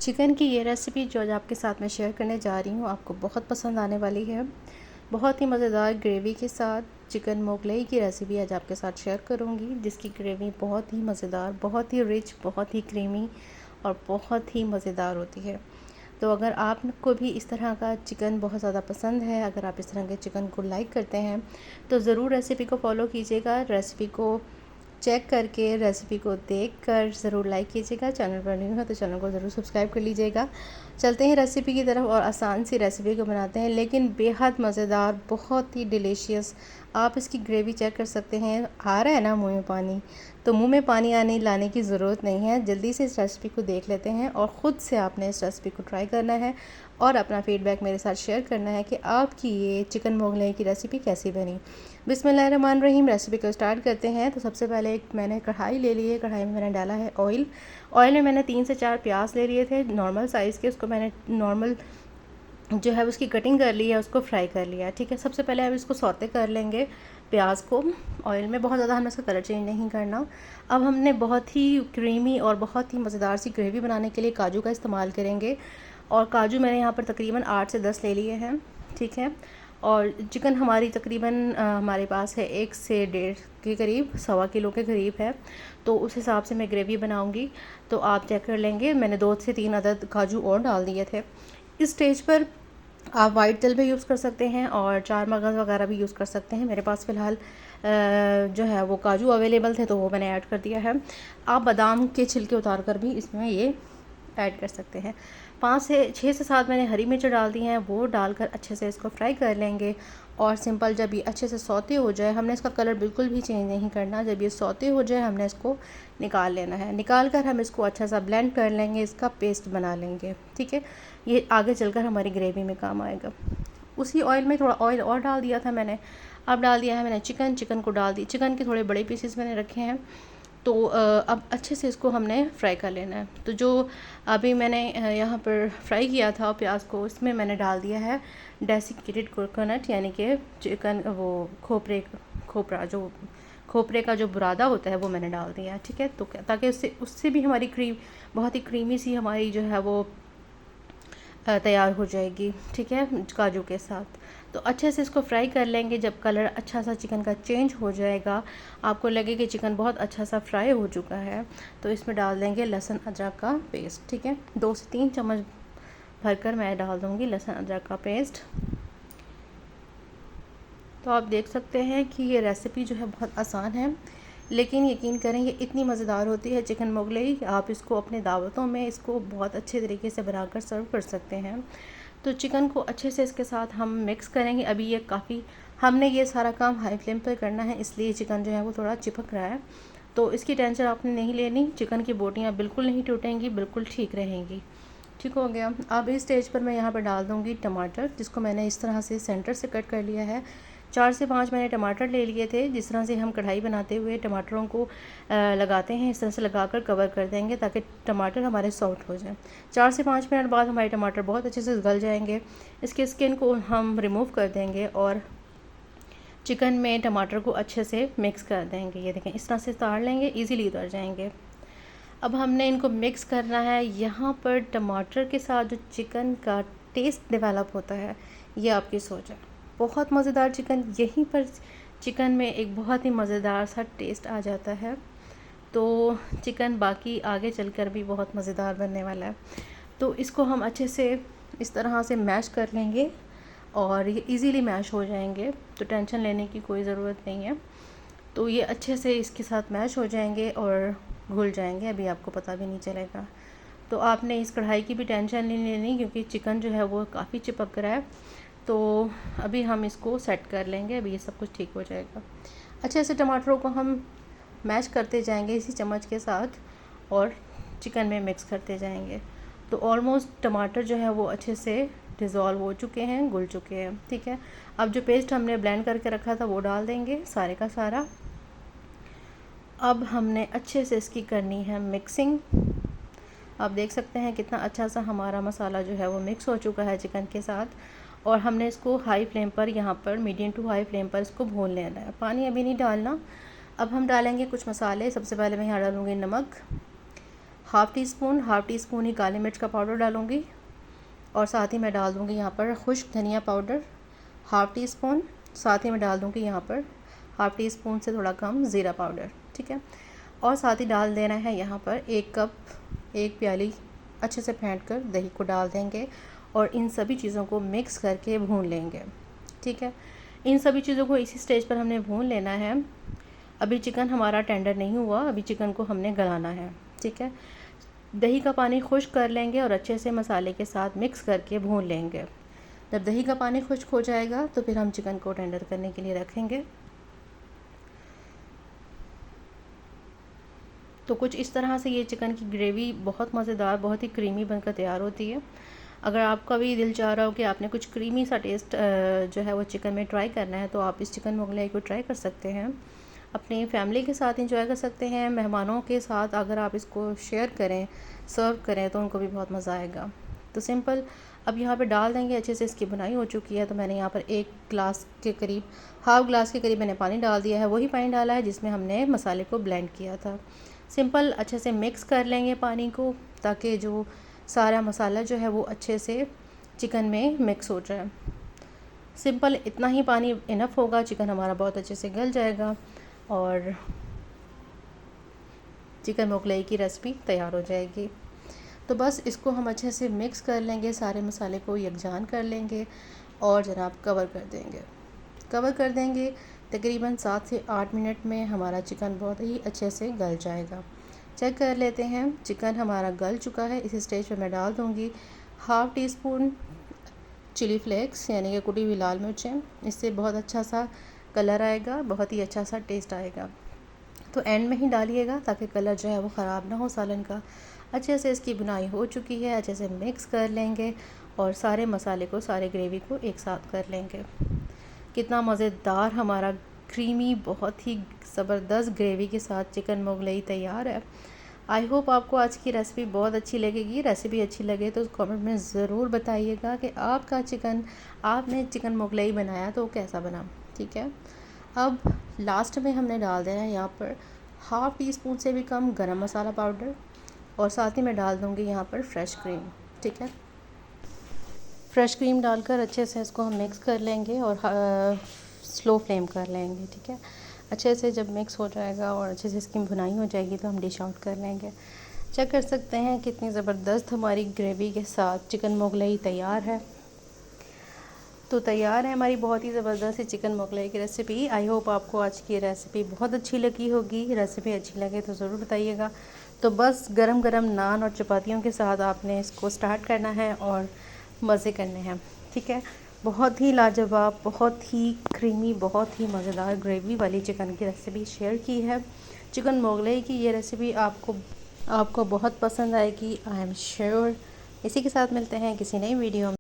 Chicken की ये recipe जो आज आपके साथ मैं शेयर करने जा रही हूँ आपको बहुत पसंद आने वाली है। बहुत ही मज़ेदार ग्रेवी के साथ चिकन मोगलई की रेसिपी आज आपके साथ शेयर करूँगी, जिसकी ग्रेवी बहुत ही मज़ेदार, बहुत ही रिच, बहुत ही क्रीमी और बहुत ही मज़ेदार होती है। तो अगर आपको भी इस तरह का चिकन बहुत ज़्यादा पसंद है, अगर आप इस तरह के चिकन को लाइक करते हैं तो ज़रूर रेसिपी को फॉलो कीजिएगा। रेसिपी को चेक करके, रेसिपी को देखकर ज़रूर लाइक कीजिएगा। चैनल पर न्यू है तो चैनल को ज़रूर सब्सक्राइब कर लीजिएगा। चलते हैं रेसिपी की तरफ और आसान सी रेसिपी को बनाते हैं, लेकिन बेहद मज़ेदार, बहुत ही डिलीशियस। आप इसकी ग्रेवी चेक कर सकते हैं। आ रहा है ना मुंह में पानी? तो मुंह में पानी आने लाने की ज़रूरत नहीं है। जल्दी से इस रेसिपी को देख लेते हैं और ख़ुद से आपने इस रेसिपी को ट्राई करना है और अपना फ़ीडबैक मेरे साथ शेयर करना है कि आपकी ये चिकन मोगलई की रेसिपी कैसी बनी। बिस्मिल्लाहिर्रहमानिर्रहीम। रेसिपी को स्टार्ट करते हैं। तो सबसे पहले एक मैंने कढ़ाई ले ली है। कढ़ाई में मैंने डाला है ऑयल। ऑयल में मैंने 3 से 4 प्याज ले लिए थे नॉर्मल साइज़ के। उसको मैंने नॉर्मल जो है उसकी कटिंग कर ली है, उसको फ्राई कर लिया। ठीक है, सबसे पहले अब इसको सौते कर लेंगे प्याज को ऑयल में। बहुत ज़्यादा हमने इसका कलर चेंज नहीं करना। अब हमने बहुत ही क्रीमी और बहुत ही मज़ेदार सी ग्रेवी बनाने के लिए काजू का इस्तेमाल करेंगे। और काजू मैंने यहाँ पर तकरीबन 8 से 10 ले लिए हैं। ठीक है, और चिकन हमारी तकरीबन हमारे पास है 1 से 1.5 के करीब, 1.25 किलो के करीब है। तो उस हिसाब से मैं ग्रेवी बनाऊंगी, तो आप चेक कर लेंगे। मैंने 2 से 3 अदद काजू और डाल दिए थे। इस स्टेज पर आप वाइट तिल भी यूज़ कर सकते हैं और चार मगज़ वगैरह भी यूज़ कर सकते हैं। मेरे पास फ़िलहाल जो है वो काजू अवेलेबल थे तो वो मैंने ऐड कर दिया है। आप बादाम के छिलके उतार कर भी इसमें ये ऐड कर सकते हैं। 6 से 7 मैंने हरी मिर्च डाल दी हैं, वो डालकर अच्छे से इसको फ्राई कर लेंगे। और सिंपल जब ये अच्छे से सौते हो जाए, हमने इसका कलर बिल्कुल भी चेंज नहीं करना। जब ये सौते हो जाए हमने इसको निकाल लेना है। निकाल कर हम इसको अच्छा सा ब्लेंड कर लेंगे, इसका पेस्ट बना लेंगे। ठीक है, ये आगे चलकर हमारी ग्रेवी में काम आएगा। उसी ऑयल में थोड़ा ऑयल और डाल दिया था मैंने। अब डाल दिया है मैंने चिकन को डाल दी। चिकन के थोड़े बड़े पीसेस मैंने रखे हैं। तो अब अच्छे से इसको हमने फ्राई कर लेना है। तो जो अभी मैंने यहाँ पर फ्राई किया था प्याज को, इसमें मैंने डाल दिया है डेसिकेटेड कोकोनट, यानी कि चिकन वो खोपरे का जो बुरादा होता है वो मैंने डाल दिया है। ठीक है, तो ताकि उससे भी हमारी बहुत ही क्रीमी सी हमारी जो है वो तैयार हो जाएगी। ठीक है, काजू के साथ। तो अच्छे से इसको फ्राई कर लेंगे। जब कलर अच्छा सा चिकन का चेंज हो जाएगा, आपको लगे कि चिकन बहुत अच्छा सा फ्राई हो चुका है, तो इसमें डाल देंगे लहसुन अदरक का पेस्ट। ठीक है, 2 से 3 चम्मच भरकर मैं डाल दूँगी लहसुन अदरक का पेस्ट। तो आप देख सकते हैं कि ये रेसिपी जो है बहुत आसान है, लेकिन यकीन करें ये इतनी मज़ेदार होती है चिकन मोगलई। आप इसको अपने दावतों में इसको बहुत अच्छे तरीके से बनाकर सर्व कर सकते हैं। तो चिकन को अच्छे से इसके साथ हम मिक्स करेंगे। अभी ये काफ़ी हमने ये सारा काम हाई फ्लेम पर करना है, इसलिए चिकन जो है वो थोड़ा चिपक रहा है। तो इसकी टेंशन आपने नहीं लेनी। चिकन की बोटियाँ बिल्कुल नहीं टूटेंगी, बिल्कुल ठीक रहेंगी। ठीक हो गया। अब इस स्टेज पर मैं यहाँ पर डाल दूँगी टमाटर, जिसको मैंने इस तरह से सेंटर से कट कर लिया है। 4 से 5 मैंने टमाटर ले लिए थे। जिस तरह से हम कढ़ाई बनाते हुए टमाटरों को लगाते हैं, इस तरह से लगाकर कवर कर देंगे ताकि टमाटर हमारे सॉफ्ट हो जाएं। 4 से 5 मिनट बाद हमारे टमाटर बहुत अच्छे से गल जाएंगे। इसके स्किन को हम रिमूव कर देंगे और चिकन में टमाटर को अच्छे से मिक्स कर देंगे। ये देखें, इस तरह से उतार लेंगे, ईज़िली उतर जाएंगे। अब हमने इनको मिक्स करना है। यहाँ पर टमाटर के साथ जो चिकन का टेस्ट डेवलप होता है, ये आपकी सोच है। बहुत मज़ेदार चिकन, यहीं पर चिकन में एक बहुत ही मज़ेदार सा टेस्ट आ जाता है। तो चिकन बाकी आगे चलकर भी बहुत मज़ेदार बनने वाला है। तो इसको हम अच्छे से इस तरह से मैश कर लेंगे और ये इजीली मैश हो जाएंगे, तो टेंशन लेने की कोई ज़रूरत नहीं है। तो ये अच्छे से इसके साथ मैश हो जाएंगे और घुल जाएंगे, अभी आपको पता भी नहीं चलेगा। तो आपने इस कढ़ाई की भी टेंशन नहीं लेनी, क्योंकि चिकन जो है वो काफ़ी चिपक रहा है। तो अभी हम इसको सेट कर लेंगे, अभी ये सब कुछ ठीक हो जाएगा। अच्छे से टमाटरों को हम मैश करते जाएंगे इसी चम्मच के साथ और चिकन में मिक्स करते जाएंगे। तो ऑलमोस्ट टमाटर जो है वो अच्छे से डिज़ोल्व हो चुके हैं, घुल चुके हैं। ठीक है, अब जो पेस्ट हमने ब्लेंड करके रखा था वो डाल देंगे सारे का सारा। अब हमने अच्छे से इसकी करनी है मिक्सिंग। आप देख सकते हैं कितना अच्छा सा हमारा मसाला जो है वो मिक्स हो चुका है चिकन के साथ। और हमने इसको हाई फ्लेम पर, यहाँ पर मीडियम टू हाई फ्लेम पर इसको भून लेना है। पानी अभी नहीं डालना। अब हम डालेंगे कुछ मसाले। सबसे पहले मैं यहाँ डालूँगी नमक, हाफ़ टी स्पून ही काली मिर्च का पाउडर डालूँगी और साथ ही मैं डाल दूँगी यहाँ पर खुश्क धनिया पाउडर हाफ़ टी स्पून। साथ ही मैं डाल दूँगी यहाँ पर हाफ़ टी स्पून से थोड़ा कम ज़ीरा पाउडर, ठीक है। और साथ ही डाल देना है यहाँ पर 1 कप 1 प्याली अच्छे से फेंट कर दही को डाल देंगे और इन सभी चीज़ों को मिक्स करके भून लेंगे, ठीक है। इन सभी चीज़ों को इसी स्टेज पर हमने भून लेना है। अभी चिकन हमारा टेंडर नहीं हुआ, अभी चिकन को हमने गलाना है, ठीक है। दही का पानी खुश्क कर लेंगे और अच्छे से मसाले के साथ मिक्स करके भून लेंगे। जब दही का पानी खुश्क हो जाएगा तो फिर हम चिकन को टेंडर करने के लिए रखेंगे। तो कुछ इस तरह से ये चिकन की ग्रेवी बहुत मज़ेदार, बहुत ही क्रीमी बनकर तैयार होती है। अगर आपका भी दिल चाह रहा हो कि आपने कुछ क्रीमी सा टेस्ट जो है वो चिकन में ट्राई करना है, तो आप इस चिकन मोगलाई को ट्राई कर सकते हैं। अपनी फैमिली के साथ इंजॉय कर सकते हैं, मेहमानों के साथ अगर आप इसको शेयर करें, सर्व करें तो उनको भी बहुत मज़ा आएगा। तो सिंपल अब यहाँ पे डाल देंगे। अच्छे से इसकी बुनाई हो चुकी है, तो मैंने यहाँ पर 1 ग्लास के करीब, हाफ़ ग्लास के करीब मैंने पानी डाल दिया है। वही पानी डाला है जिसमें हमने मसाले को ब्लेंड किया था। सिंपल अच्छे से मिक्स कर लेंगे पानी को, ताकि जो सारा मसाला जो है वो अच्छे से चिकन में मिक्स हो जाए। सिंपल इतना ही पानी इनफ होगा, चिकन हमारा बहुत अच्छे से गल जाएगा और चिकन मोगलाई की रेसिपी तैयार हो जाएगी। तो बस इसको हम अच्छे से मिक्स कर लेंगे, सारे मसाले को यकजान कर लेंगे और जनाब कवर कर देंगे। तकरीबन 7 से 8 मिनट में हमारा चिकन बहुत ही अच्छे से गल जाएगा। चेक कर लेते हैं, चिकन हमारा गल चुका है। इस स्टेज पे मैं डाल दूँगी half teaspoon chilli flakes, यानी कि कुटी हुई लाल मिर्चें। इससे बहुत अच्छा सा कलर आएगा, बहुत ही अच्छा सा टेस्ट आएगा। तो एंड में ही डालिएगा ताकि कलर जो है वो ख़राब ना हो सालन का। अच्छे से इसकी बुनाई हो चुकी है, अच्छे से मिक्स कर लेंगे और सारे मसाले को, सारे ग्रेवी को एक साथ कर लेंगे। कितना मज़ेदार हमारा क्रीमी, बहुत ही ज़बरदस्त ग्रेवी के साथ चिकन मोगलाई तैयार है। आई होप आपको आज की रेसिपी बहुत अच्छी लगेगी। रेसिपी अच्छी लगे तो कमेंट में ज़रूर बताइएगा कि आपने चिकन मोगलाई बनाया तो कैसा बना, ठीक है। अब लास्ट में हमने डाल देना है यहाँ पर हाफ़ टी स्पून से भी कम गरम मसाला पाउडर और साथ ही मैं डाल दूँगी यहाँ पर फ्रेश क्रीम, ठीक है। फ्रेश क्रीम डालकर अच्छे से इसको हम मिक्स कर लेंगे और स्लो फ्लेम कर लेंगे, ठीक है। अच्छे से जब मिक्स हो जाएगा और अच्छे से इसकी भुनाई हो जाएगी तो हम डिश आउट कर लेंगे। चेक कर सकते हैं कितनी ज़बरदस्त हमारी ग्रेवी के साथ चिकन मोगलाई तैयार है। तो तैयार है हमारी बहुत ही ज़बरदस्त चिकन मोगलाई की रेसिपी। आई होप आपको आज की रेसिपी बहुत अच्छी लगी होगी। रेसिपी अच्छी लगे तो ज़रूर बताइएगा। तो बस गरम गरम नान और चपातियों के साथ आपने इसको स्टार्ट करना है और मज़े करने हैं, ठीक है। बहुत ही लाजवाब, बहुत ही क्रीमी, बहुत ही मज़ेदार ग्रेवी वाली चिकन की रेसिपी शेयर की है। चिकन मोगलाई की ये रेसिपी आपको बहुत पसंद आएगी, आई एम श्योर। इसी के साथ मिलते हैं किसी नई वीडियो में।